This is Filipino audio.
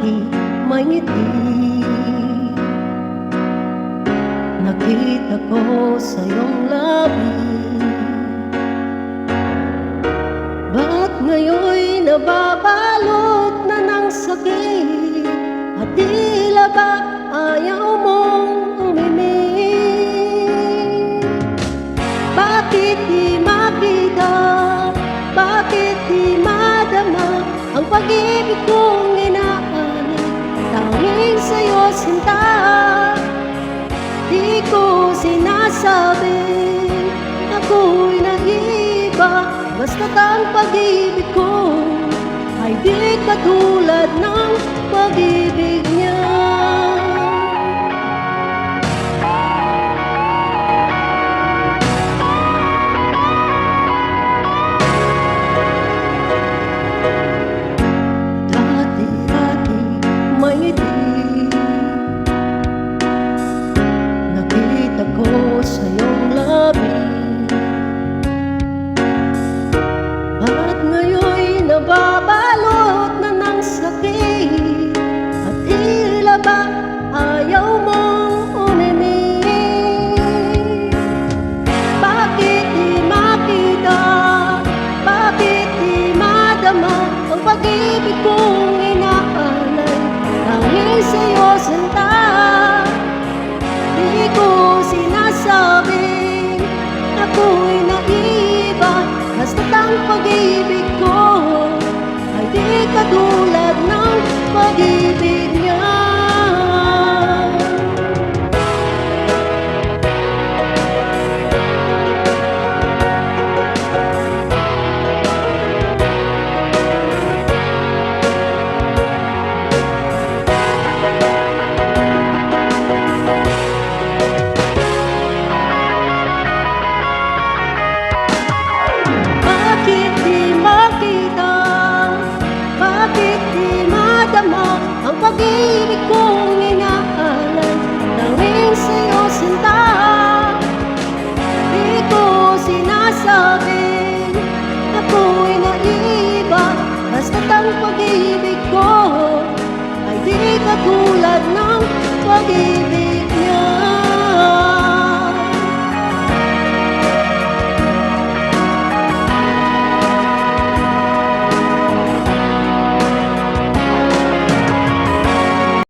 dati may ngiti. Nakita ko sa iyong labi. Ba't ngayon'y nababalot na ng sakit? At tila ba ayaw mong umimik? Bakit di makita? Bakit di madama ang pag-ibig kong inaanak? Tanging sa'yo sinta, di ko sinasabing ako'y nag-iiba. Basta't ang pag-ibig ko ay di katulad ng pag-ibig niya. Dati-dati may ngiti. Nakita ko sa iyong labi. Ba't ngayon'y nababalot na ng sakit? At tila ba ayaw mong umimik? Bakit di makita? Bakit di madama ang pag-ibig kong inaalay? Tanging sa'yo sinta, di ko sinasabing ako'y naiba. Basta't ang pag-ibig ko ay di katulad ng pag-ibig niya. Bakit di makita? Bakit di madama ang pag-ibig kong inaalay? Tanging sa'yo sinta, di ko sinasabi